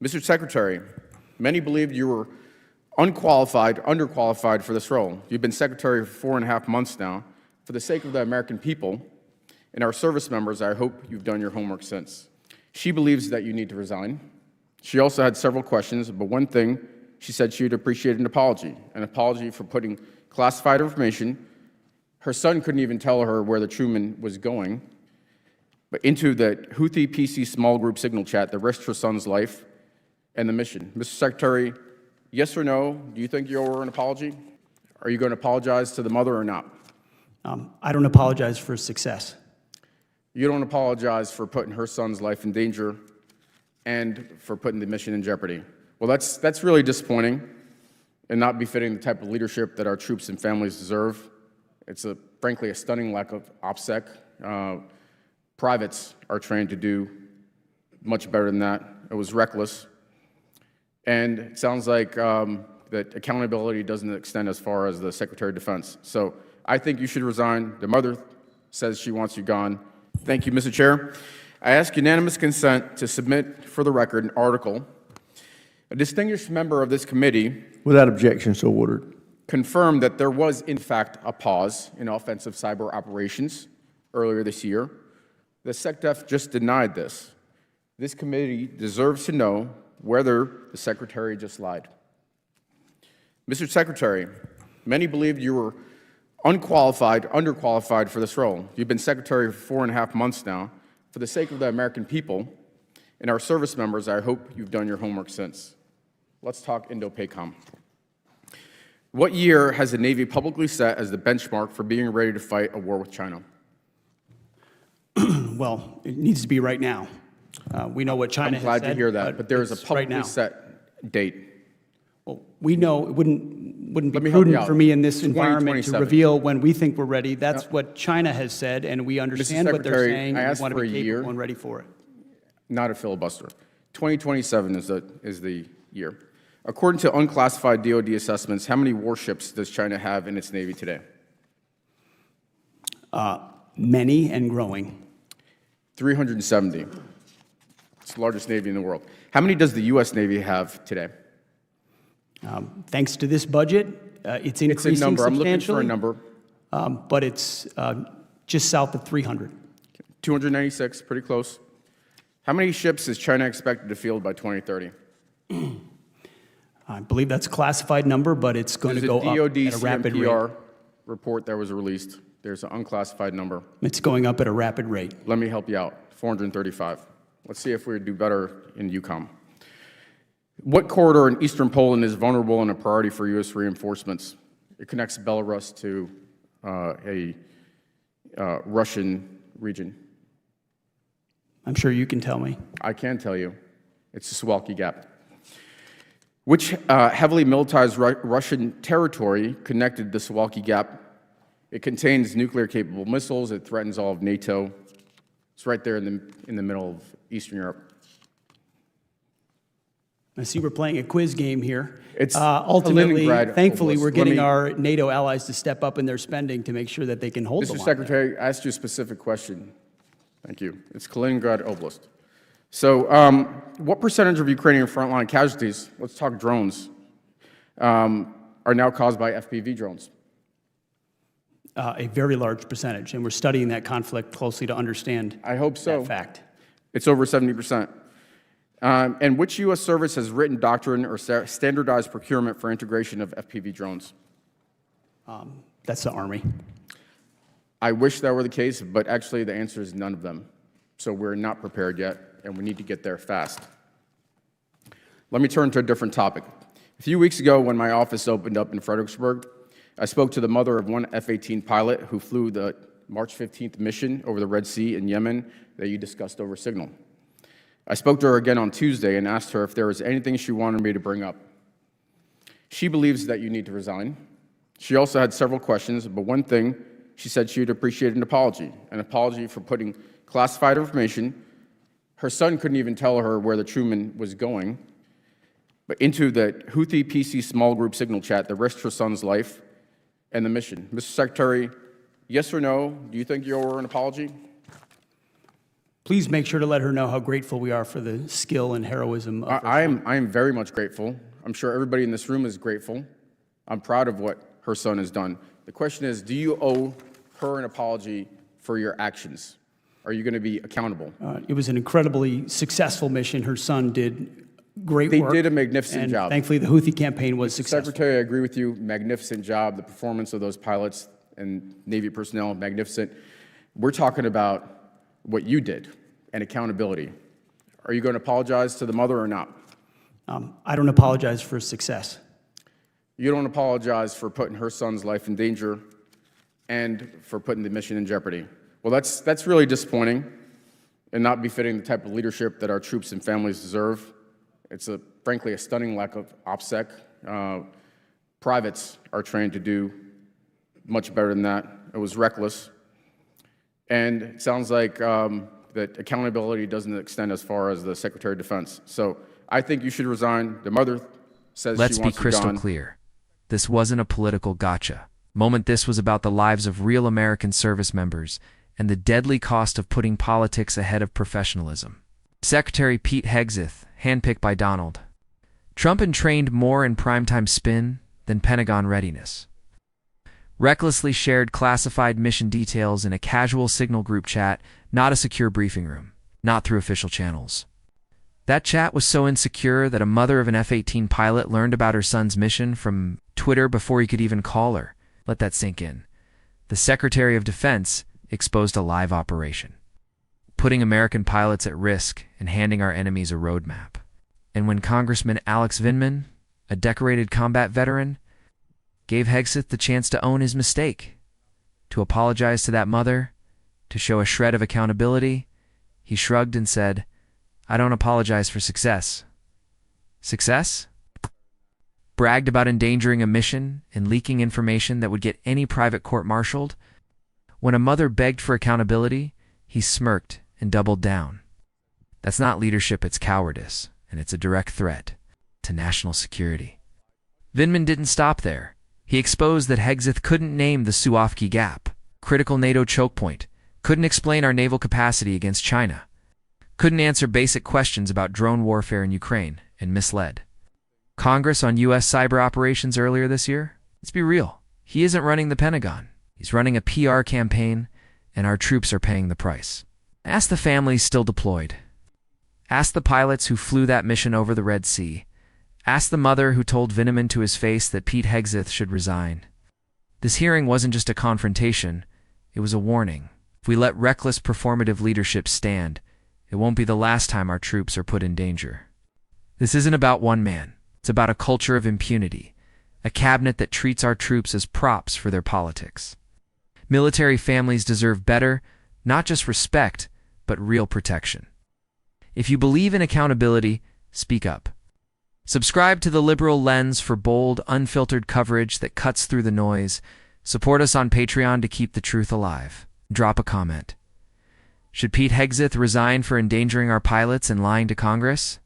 Mr. Secretary, many believed you were underqualified for this role. You've been Secretary for 4.5 months now. For the sake of the American people and our service members, I hope you've done your homework since. She believes that you need to resign. She also had several questions, but one thing she said she would appreciate an apology for putting classified information. Her son couldn't even tell her where the Truman was going, but into the Houthi PC small group signal chat that risked her son's life and the mission. Mr. Secretary, yes or no, do you think you owe her an apology? Are you going to apologize to the mother or not? I don't apologize for success. You don't apologize for putting her son's life in danger and for putting the mission in jeopardy. Well, that's really disappointing and not befitting the type of leadership that our troops and families deserve. It's frankly a stunning lack of OPSEC. Privates are trained to do much better than that. It was reckless. And it sounds like that accountability doesn't extend as far as the Secretary of Defense. So I think you should resign. The mother says she wants you gone. Thank you, Mr. Chair. I ask unanimous consent to submit for the record an article. A distinguished member of this committee, without objection, so ordered, confirmed that there was, in fact, a pause in offensive cyber operations earlier this year. The SecDef just denied this. This committee deserves to know whether the Secretary just lied. Mr. Secretary, many believed you were underqualified for this role. You've been Secretary for 4.5 months now. For the sake of the American people and our service members, I hope you've done your homework since. Let's talk Indo-Pacific. What year has the Navy publicly set as the benchmark for being ready to fight a war with China? Well, it needs to be right now. We know what China has said. I'm glad to hear that, but there is a publicly right set date. Well, we know it wouldn't be prudent for me in this environment to reveal when we think we're ready. That's what China has said, and we understand what they're saying. I We asked want to for be a year, capable and ready for it. not a filibuster. 2027 is the year. According to unclassified DoD assessments, how many warships does China have in its Navy today? Many and growing. 370. It's the largest Navy in the world. How many does the U.S. Navy have today? Thanks to this budget, it's increasing It's a number. I'm looking substantially. for a number. But it's just south of 300. 296, pretty close. How many ships is China expected to field by 2030? I believe that's a classified number, but it's going to go up at a rapid rate. CMPR report that was released. There's an unclassified number. It's going up at a rapid rate. Let me help you out. 435. Let's see if we do better in EUCOM. What corridor in eastern Poland is vulnerable and a priority for U.S. reinforcements? It connects Belarus to a Russian region. I'm sure you can tell me. I can tell you. It's the Suwalki Gap. Which heavily militarized Russian territory connected the Suwalki Gap? It contains nuclear-capable missiles. It threatens all of NATO. It's right there in the middle of Eastern Europe. I see we're playing a quiz game here. It's ultimately, Kaliningrad thankfully, Oblast. we're getting our NATO allies to step up in their spending to make sure that they can hold the line. Mr. Secretary, I asked you a specific question. Thank you. It's Kaliningrad Oblast. So what percentage of Ukrainian frontline casualties, let's talk drones, are now caused by FPV drones? A very large percentage, and we're studying that conflict closely to understand I hope so. that fact. It's over 70%. And which U.S. service has written doctrine or standardized procurement for integration of FPV drones? That's the Army. I wish that were the case, but actually the answer is none of them. So we're not prepared yet, and we need to get there fast. Let me turn to a different topic. A few weeks ago, when my office opened up in Fredericksburg, I spoke to the mother of one F-18 pilot who flew the March 15th mission over the Red Sea in Yemen that you discussed over Signal. I spoke to her again on Tuesday and asked her if there was anything she wanted me to bring up. She believes that you need to resign. She also had several questions, but one thing she said she would appreciate an apology for putting classified information. Her son couldn't even tell her where the Truman was going, but into the Houthi PC small group signal chat that risked her son's life and the mission. Mr. Secretary, yes or no, do you think you owe her an apology? Please make sure to let her know how grateful we are for the skill and heroism of her. I am very much grateful. I'm sure everybody in this room is grateful. I'm proud of what her son has done. The question is, do you owe her an apology for your actions? Are you going to be accountable? It was an incredibly successful mission. Her son did great work. They did a magnificent job. Thankfully, the Houthi campaign was successful. Secretary, I agree with you. Magnificent job. The performance of those pilots and Navy personnel, magnificent. We're talking about what you did and accountability. Are you going to apologize to the mother or not? I don't apologize for success. You don't apologize for putting her son's life in danger and for putting the mission in jeopardy. Well, that's really disappointing and not befitting the type of leadership that our troops and families deserve. It's frankly a stunning lack of OPSEC. Privates are trained to do much better than that. It was reckless. And it sounds like that accountability doesn't extend as far as the Secretary of Defense. So I think you should resign. The mother says Let's she be wants you crystal gone. clear. This wasn't a political gotcha moment. This was about the lives of real American service members and the deadly cost of putting politics ahead of professionalism. Secretary Pete Hegseth, handpicked by Donald Trump and trained more in primetime spin than Pentagon readiness, recklessly shared classified mission details in a casual signal group chat, not a secure briefing room, not through official channels. That chat was so insecure that a mother of an F-18 pilot learned about her son's mission from Twitter before he could even call her. Let that sink in. The Secretary of Defense exposed a live operation, putting American pilots at risk and handing our enemies a roadmap. And when Congressman Alex Vindman, a decorated combat veteran, gave Hegseth the chance to own his mistake, to apologize to that mother, to show a shred of accountability, he shrugged and said, "I don't apologize for success." Success? Bragged about endangering a mission and leaking information that would get any private court-martialed? When a mother begged for accountability, he smirked and doubled down. That's not leadership, it's cowardice, and it's a direct threat to national security. Vindman didn't stop there. He exposed that Hegseth couldn't name the Suwalki Gap, critical NATO choke point, couldn't explain our naval capacity against China, couldn't answer basic questions about drone warfare in Ukraine, and misled Congress on U.S. cyber operations earlier this year. Let's be real. He isn't running the Pentagon. He's running a PR campaign, and our troops are paying the price. Ask the families still deployed. Ask the pilots who flew that mission over the Red Sea. Ask the mother who told Vindman to his face that Pete Hegseth should resign. This hearing wasn't just a confrontation, it was a warning. If we let reckless performative leadership stand, it won't be the last time our troops are put in danger. This isn't about one man. It's about a culture of impunity, a cabinet that treats our troops as props for their politics. Military families deserve better, not just respect, but real protection. If you believe in accountability, speak up. Subscribe to The Liberal Lens for bold, unfiltered coverage that cuts through the noise. Support us on Patreon to keep the truth alive. Drop a comment. Should Pete Hegseth resign for endangering our pilots and lying to Congress?